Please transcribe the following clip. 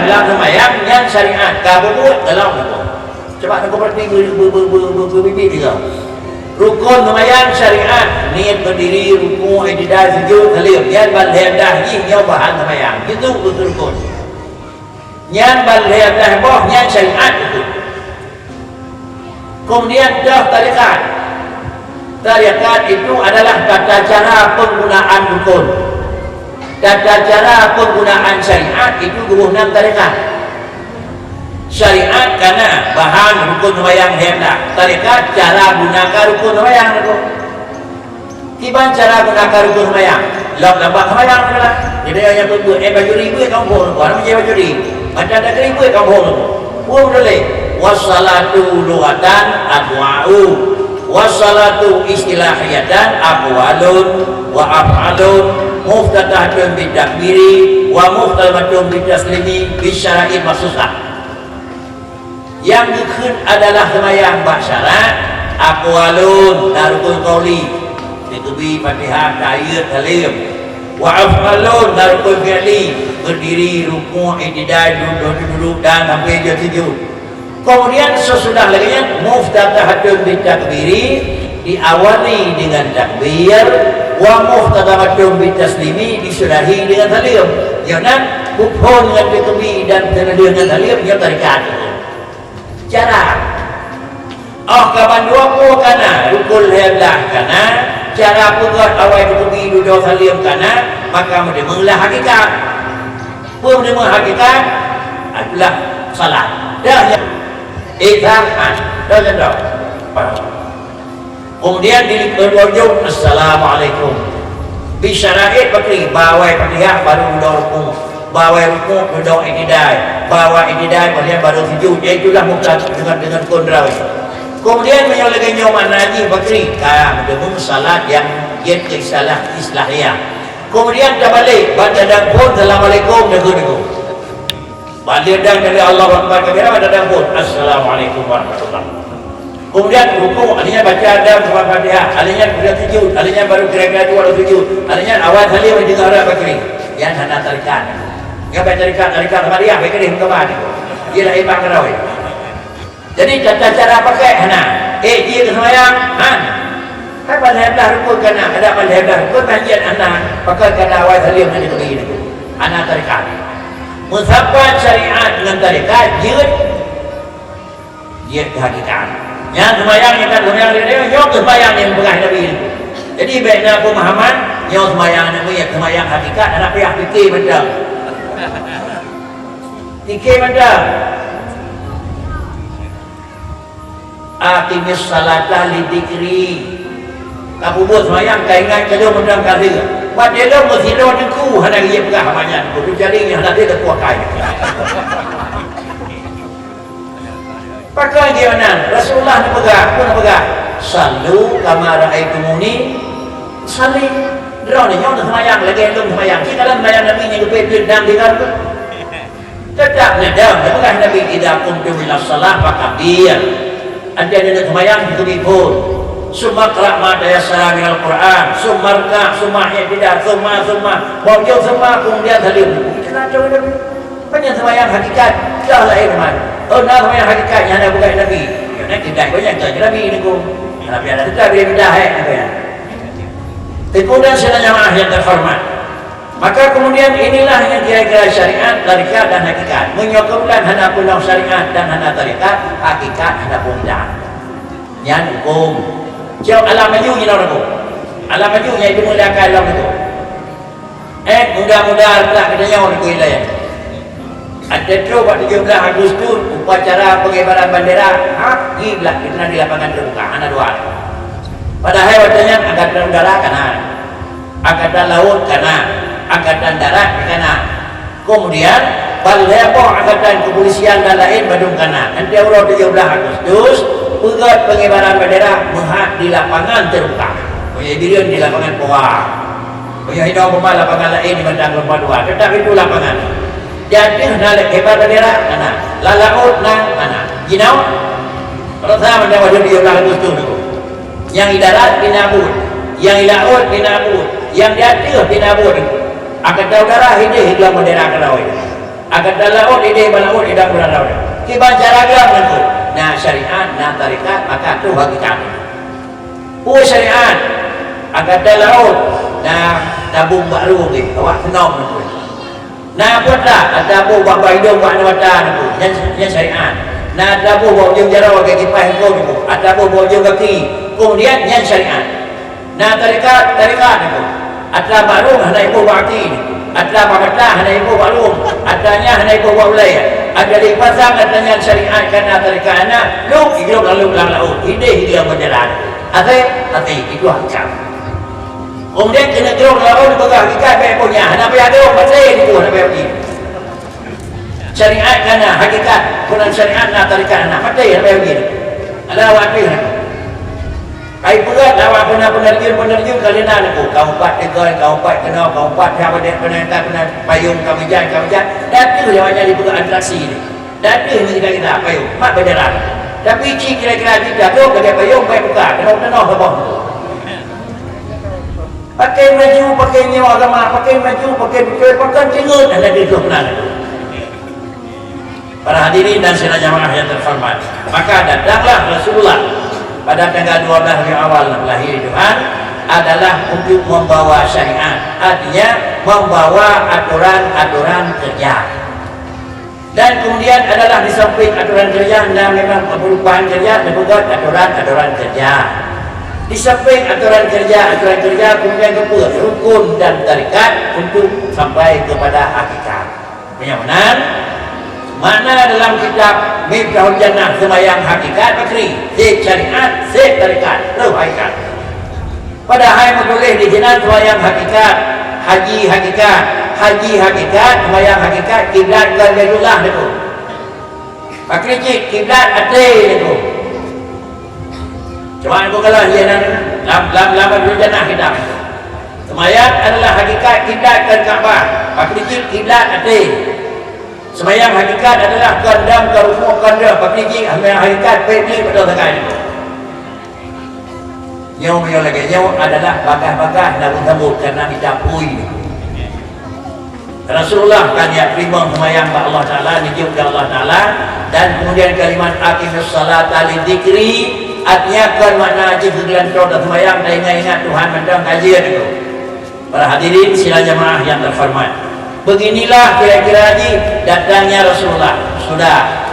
dalam semayang yang syariat kau buat dalam itu. Coba aku berarti berbibit dia. Rukun semayang syariat, niat berdiri, ruku, i'tidal, sujud, salim. Yang balhem dah ni yang bahan semayang. Itu betul rukun. Yang balhem dah boh yang syariat itu. Kemudian dah tarikat. Tarikat itu adalah tata cara penggunaan rukun. Tata cara penggunaan syariat itu 26 tarikat. Syariat karena bahan rukun semayang hendak. Tarikat cara gunakan rukun semayang itu. Tiba cara gunakan rukun semayang. Lambat semayang adalah. Jadi yang berbuat baju ribu kampung. Orang menjadi baju ribu. Macam ada ribu kampung. Pun boleh. Wassalatu lughatan adwa'u. Wassalatu istilahiyatan aqwalun wa af'alun muftatahatun bitakbiri wa muftatahatun bitaslimi bisyara'i maksusah. Yang dikhun adalah semayang syarat aqwalun narukun qawli ditubi fatihah ta'ayat halim wa af'alun narukun fi'li berdiri ruku' i'tidal duduk dan sampai jatuh sujud. Kemudian sesudah laginya muftatahatun bitakbiri diawali dengan takbir wa muftatahatun bitaslimi disudahi dengan salim. Jangan hukun dengan takbir dan dengan salim yang tarikat. Cara kapan dua puluh kana rukun heblah kana cara pegat awal takbir duduk salim kana maka mendengar hakikat. Mendengar hakikat adalah salat. Dah Izaman dah. Kemudian di berujung Assalamualaikum. Bisyara'i bakri bawai fatihah baru ruku, bawai ruku duduk i'tidal, bawai i'tidal kemudian baru sujud. Itulah mutlak dengan kondrawi. Kemudian menyolehkan nyoman haji bakri mendengar salat yang salah islahiyah. Kemudian dah balik baca dan pun Assalamualaikum dengar. Balik dan dari Allah Akbar kabira pada dapur Assalamualaikum warahmatullahi wabarakatuh. Kemudian ruku alinya baca ada surah Fatihah, alinya kemudian sujud, alinya baru kira-kira dua sujud, alinya awal salim dengan arah bakri. Yang hana tarikat. Yang baca tarikat Maria bakri kemana? Dia lah ibang karawi. Jadi tata cara pakai hana. Dia kesemayang hana. Hai balhem dah rukun kana, ada balhem dah rukun panjat hana. Pakai kana awal salim dengan begini. Hana tarikat. Musafat syariat dengan tarikat jihad hakikat. Yang semayang yang kan semayang dia yang semayang yang pegah Nabi. Jadi baiknya pemahaman yang semayang Nabi yang semayang hakikat anak pihak fikir benda. Fikir benda. Aqimis salata lidzikri. Kamu buat semayang kaingan kedua benda kali. Pada dia mesti dia deku hendak dia pegah banyak. Kudu jari yang hendak dia kuakai. Pakai dia nan. Rasulullah nak pegah, pun nak pegah. Sallu kama raaitumuni salli. Dia ni nyong semayang lagi belum semayang. Kita dalam semayang Nabi yang kepedut dan dengar tu. Tetap nadam dia pegah Nabi idza qumtum ila shalah fakabir. Ada nak semayang itu pun. Summa qra' ma tayassara minal Qur'an, summa rka', summa i'tidal, summa wajib summa kemudian salim. Kita tahu Nabi. Banyak semayang hakikat, dah lain teman. Nah semayang hakikat yang ada bukan Nabi. Yang tidak banyak tak Nabi ni ko. Nabi ada tetap dia bidah apa ya. Kemudian jamaah yang terhormat. Maka kemudian inilah yang kira-kira syariat, tarikat dan hakikat. Menyokongkan hana pulau syariat dan hana tarikat, hakikat hana bunda. Yang hukum. Jauh alam maju ni orang tu. Alam maju yang itu mulakan alam itu. Mudah-mudahan tak katanya orang tu hidayah. Ada terus pada 17 Agustus upacara pengibaran bendera. Gila kita di lapangan terbuka. Ada dua. Padahal katanya angkatan udara kanan, angkatan laut kanan, angkatan darat kanan. Kemudian Balhepo angkatan kepolisian dan lain Badung kanan. Nanti orang 17 Agustus pegat pengibaran bendera menghad di lapangan terbuka. Punya dirian di lapangan Poa. Punya hidau pemah lapangan lain di Bandang Lomba 2. Tetapi itu lapangan. Jadi nak kibar bendera mana? Lalaut nang mana? Ginau. Kalau saya mendapat di 17 Agustus tu. Yang di darat dinabut, yang di laut dinabut, yang di atas dinabut. Angkatan udara ini hidup bendera Kerawai. Agak dalaut ide balaut ida bulan laut. Kiban cara gelam itu. Nah syariat, nah tarikat, maka tu hakikat. Syariat agak dalaut. Nah tabung baru gitu. Awak senang itu. Nah buatlah ada bu buat hidung buat wadah itu. Yang syariat. Nah ada bu buat ujung jara wakai kipas itu. Ada bu buat ujung kaki. Kemudian yang syariat. Nah tarikat itu. Ada baru hanya ibu wakil. Ada mamatah hanya ibu baru. Adanya hanya ibu wilayah. Ada di pasang adanya syariat karena tarikana. Lu hidup lalu belang laut. Ini hidup berjalan. Hati itu hakam. Kemudian kena gerong laut bagi hakikat baik punya. Hanya bayar gerong pasal itu hanya bayar ini. Syariat karena hakikat. Kurang syariat na tarikana. Pasal hanya bayar ini. Ada wakil. Kai berat awak penerjun kalian aku kau empat tegon kau empat kenal kau empat siapa dia pernah payung kau jalan datu jawabnya di bukan atraksi ini datu ini kita payung mak berjalan tapi kira-kira kita tu kerja payung baik buka kenal apa pakai baju pakai nyawa agama pakai baju pakai cengut ada di sana para hadirin dan saudara jamaah yang terhormat maka datanglah Rasulullah pada tanggal 12 hari awal lahir Tuhan adalah untuk membawa syariat, artinya membawa aturan-aturan kerja. Dan kemudian adalah di samping aturan kerja dan memang perubahan kerja juga aturan-aturan kerja. Di samping aturan kerja kemudian kedua rukun dan tarikat untuk sampai kepada hakikat. Yang benar mana dalam kitab Miftahul Jannah semayang hakikat bakri sik syariat sik tarikat hakikat padahal menulis di jinan semayang hakikat haji hakikat semayang hakikat kiblat ke Baitullah itu bakri cik kiblat ate itu cuma aku kalau jinan lam Jannah kitab semayang adalah hakikat kiblat ke Kaabah bakri cik kiblat ate semayang hakikat adalah kandang karumuk kandang pakiji semayang hakikat pedi pada sekali yang lagi yang adalah bagah-bagah Nabi Dawud karena didapui Rasulullah kan ya terima semayang ke Allah Ta'ala dijiuk ke Allah Ta'ala dan kemudian kalimat aqimus salata lidzikri artinya kan makna haji kegiatan dan semayang dan ingat Tuhan mendang kajian itu para hadirin sila jamaah yang terhormat beginilah kira-kira datangnya Rasulullah sudah